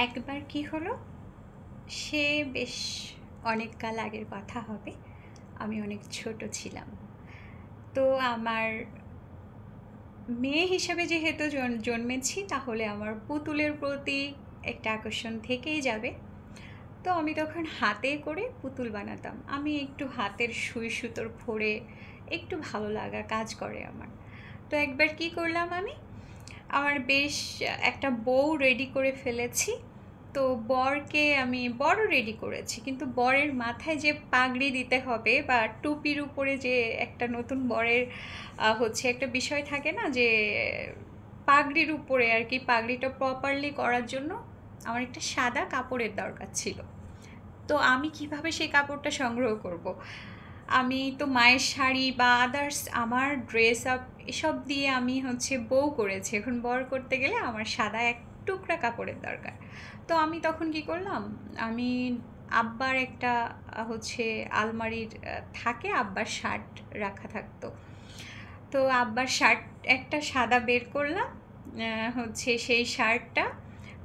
একবার কি হলো, সে বেশ অনেক কাল আগের কথা হবে। আমি অনেক ছোট ছিলাম। তো আমার মেয়ে হিসেবে যেহেতু জন্মেছি, তাহলে আমার পুতুলের প্রতি একটা আকর্ষণ থেকেই যাবে। তো আমি তখন হাতে করে পুতুল বানাতাম। আমি একটু হাতের সুই সুতোর ফোড়ে একটু ভালো লাগা কাজ করে আমার। তো একবার কি করলাম, আমি আমার বেশ একটা বউ রেডি করে ফেলেছি। তো বরকে আমি বড় রেডি করেছি, কিন্তু বরের মাথায় যে পাগড়ি দিতে হবে বা টুপির উপরে যে একটা নতুন বরের হচ্ছে একটা বিষয় থাকে না, যে পাগড়ির উপরে আর কি, পাগড়িটা প্রপারলি করার জন্য আমার একটা সাদা কাপড়ের দরকার ছিল। তো আমি কিভাবে সেই কাপড়টা সংগ্রহ করব? আমি তো মায়ের শাড়ি বা আদার্স আমার ড্রেস আপ এসব দিয়ে আমি হচ্ছে বউ করেছি, এখন বর করতে গেলে আমার সাদা এক টুকরা কাপড়ের দরকার। তো আমি তখন কি করলাম, আমি আব্বার একটা হচ্ছে আলমারির থাকে, আব্বার শার্ট রাখা থাকতো। তো আব্বার শার্ট একটা সাদা বের করলাম। হচ্ছে সেই শার্টটা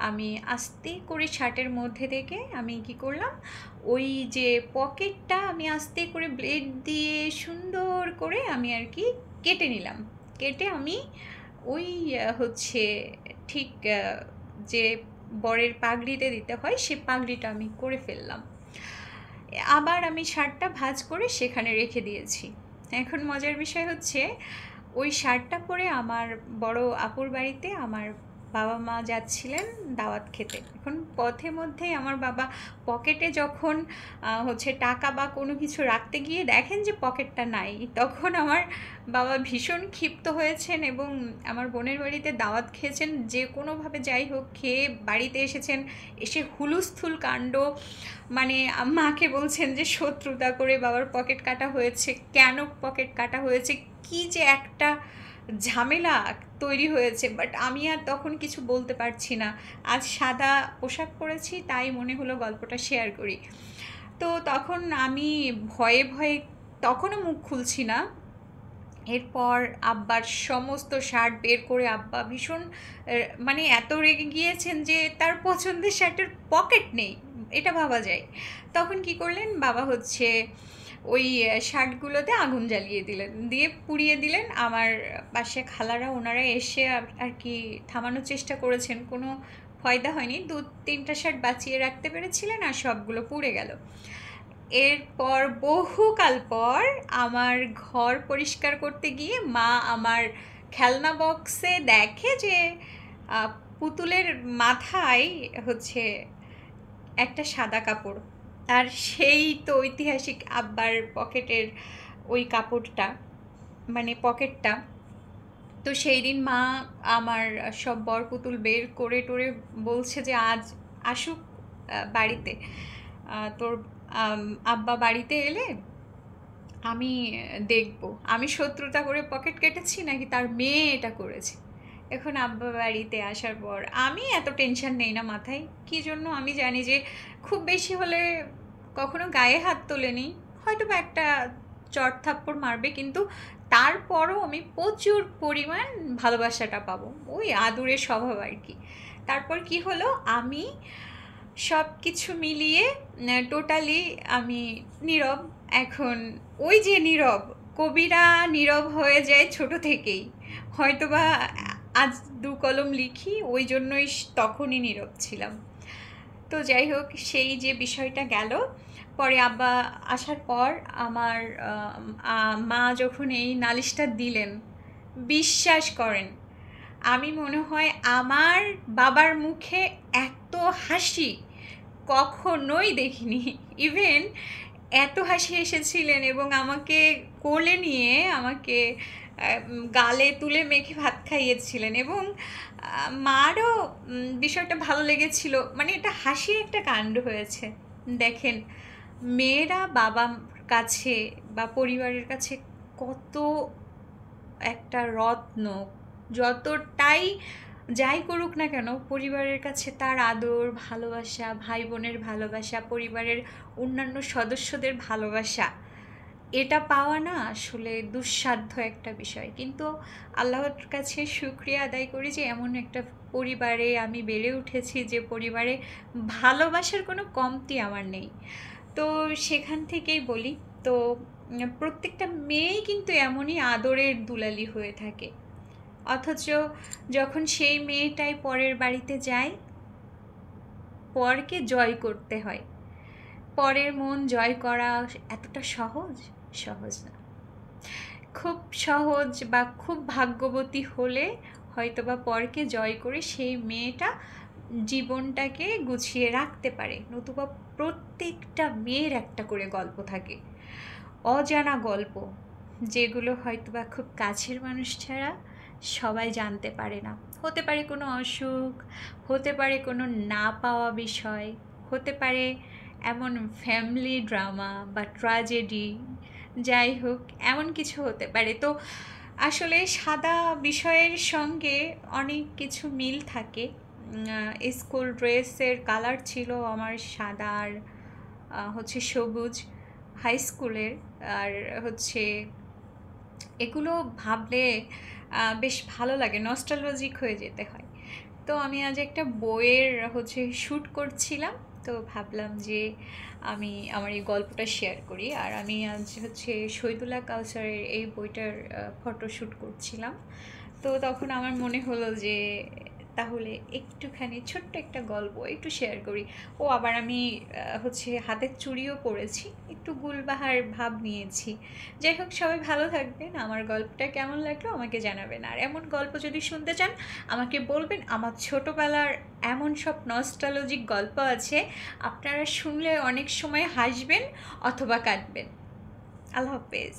আমি আস্তে করে শার্টের মধ্যে থেকে আমি কি করলাম, ওই যে পকেটটা আমি আস্তে করে ব্লেড দিয়ে সুন্দর করে আমি আর কি কেটে নিলাম। কেটে আমি ওই হচ্ছে ঠিক যে বরের পাগড়িতে দিতে হয় সে পাগড়িটা আমি করে ফেললাম। আবার আমি শার্টটা ভাঁজ করে সেখানে রেখে দিয়েছি। এখন মজার বিষয় হচ্ছে, ওই শার্টটা পরে আমার বড় আপুর বাড়িতে আমার বাবা মা যাচ্ছিলেন দাওয়াত খেতে। এখন পথে মধ্যেই আমার বাবা পকেটে যখন হচ্ছে টাকা বা কোনো কিছু রাখতে গিয়ে দেখেন যে পকেটটা নাই, তখন আমার বাবা ভীষণ ক্ষিপ্ত হয়েছেন এবং আমার বোনের বাড়িতে দাওয়াত খেয়েছেন, যে কোনোভাবে যাই হোক খেয়ে বাড়িতে এসেছেন। এসে হুলুস্থুল কাণ্ড, মানে মাকে বলছেন যে শত্রুতা করে বাবার পকেট কাটা হয়েছে, কেন পকেট কাটা হয়েছে, কি যে একটা ঝামেলা তৈরি হয়েছে। বাট আমি আর তখন কিছু বলতে পারছি না। আজ সাদা পোশাক পরেছি, তাই মনে হলো গল্পটা শেয়ার করি। তো তখন আমি ভয়ে ভয়ে তখনও মুখ খুলছি না। এরপর আব্বার সমস্ত শার্ট বের করে আব্বা ভীষণ মানে এত রেগে গিয়েছেন যে তার পছন্দের শার্টের পকেট নেই, এটা ভাবা যায়। তখন কি করলেন বাবা, হচ্ছে ওই শার্টগুলোতে আগুন জ্বালিয়ে দিলেন, দিয়ে পুড়িয়ে দিলেন। আমার পাশে খালারা ওনারা এসে আর কি থামানোর চেষ্টা করেছেন, কোনো ফয়দা হয়নি। 2-3টা শার্ট বাঁচিয়ে রাখতে পেরেছিলেন, আর সবগুলো পুড়ে গেল। এরপর বহুকাল পর আমার ঘর পরিষ্কার করতে গিয়ে মা আমার খেলনা বক্সে দেখে যে পুতুলের মাথায় হচ্ছে একটা সাদা কাপড়। আর সেই তো ঐতিহাসিক আব্বার পকেটের ওই কাপড়টা, মানে পকেটটা। তো সেই দিন মা আমার সব বর পুতুল বের করে টোরে বলছে যে আজ আসুক বাড়িতে, তোর আব্বা বাড়িতে এলে আমি দেখব আমি শত্রুতা করে পকেট কেটেছি নাকি তার মেয়ে এটা করেছে। এখন আব্বা বাড়িতে আসার পর আমি এত টেনশন নেই না মাথায়, কী জন্য আমি জানি যে খুব বেশি হলে কখনো গায়ে হাত তোলেনি, হয়তো বা একটা চট থাপ্পড় মারবে, কিন্তু তারপরও আমি প্রচুর পরিমাণ ভালোবাসাটা পাবো, ওই আদুরে স্বভাব আর কি। তারপর কি হলো, আমি সব কিছু মিলিয়ে টোটালি আমি নীরব। এখন ওই যে নীরব, কবিরা নীরব হয়ে যায় ছোট থেকেই, হয়তোবা আজ 2 কলম লিখি ওই জন্যই তখনই নীরব ছিলাম। তো যাই হোক, সেই যে বিষয়টা গেল। পরে আব্বা আসার পর আমার মা যখন এই নালিশটা দিলেন, বিশ্বাস করেন আমি মনে হয় আমার বাবার মুখে এত হাসি কখনোই দেখিনি। ইভেন এত হাসি এসেছিলেন এবং আমাকে কোলে নিয়ে আমাকে গালে তুলে মেখে ভাত খাইয়েছিলেন, এবং মারও বিষয়টা ভালো লেগেছিল। মানে এটা হাসির একটা কাণ্ড হয়েছে। দেখেন, মেয়েরা বাবার কাছে বা পরিবারের কাছে কত একটা রত্ন, যতটাই যাই করুক না কেন পরিবারের কাছে তার আদর ভালোবাসা, ভাই বোনের ভালোবাসা, পরিবারের অন্যান্য সদস্যদের ভালোবাসা, এটা পাওয়া না আসলে দুঃসাধ্য একটা বিষয়। কিন্তু আল্লাহর কাছে শুকরিয়া আদায় করি যে এমন একটা পরিবারে আমি বেড়ে উঠেছি, যে পরিবারে ভালোবাসার কোনো কমতি আমার নেই। তো সেখান থেকেই বলি। তো প্রত্যেকটা মেয়েই কিন্তু এমনই আদরের দুলালি হয়ে থাকে, অথচ যখন সেই মেয়েটাই পরের বাড়িতে যায়, পরকে জয় করতে হয়। পরের মন জয় করা এতটা সহজ না। খুব সহজ বা খুব ভাগ্যবতী হলে হয়তোবা পরকে জয় করে সেই মেয়েটা জীবনটাকে গুছিয়ে রাখতে পারে, নতুবা প্রত্যেকটা মেয়ের একটা করে গল্প থাকে, অজানা গল্প, যেগুলো হয়তোবা খুব কাছের মানুষ ছাড়া সবাই জানতে পারে না। হতে পারে কোনো অসুখ, হতে পারে কোনো না পাওয়া বিষয়, হতে পারে এমন ফ্যামিলি ড্রামা বা ট্র্যাজেডি, যাই হোক এমন কিছু হতে পারে। তো আসলে সাদা বিষয়ের সঙ্গে অনেক কিছু মিল থাকে। স্কুল ড্রেসের কালার ছিল আমার সাদা আর হচ্ছে সবুজ, হাই স্কুলের। আর হচ্ছে এগুলো ভাবলে বেশ ভালো লাগে, নস্টালজিক হয়ে যেতে হয়। তো আমি আজ একটা বইয়ের হচ্ছে শ্যুট করছিলাম, তো ভাবলাম যে আমি আমার এই গল্পটা শেয়ার করি। আর আমি আজ হচ্ছে শহীদুল্লাহ কাউসারের এই বইটার ফটোশ্যুট করছিলাম। তো তখন আমার মনে হলো যে তাহলে একটুখানি ছোট্ট একটা গল্প একটু শেয়ার করি। ও আবার আমি হচ্ছে হাতের চুড়িও পরেছি, একটু গুলবাহার ভাব নিয়েছি। যাই হোক, সবাই ভালো থাকবেন। আমার গল্পটা কেমন লাগলো আমাকে জানাবেন। আর এমন গল্প যদি শুনতে চান আমাকে বলবেন। আমার ছোটোবেলার এমন সব নস্টালজিক গল্প আছে, আপনারা শুনলে অনেক সময় হাসবেন অথবা কাঁদবেন। আল্লাহ হাফেজ।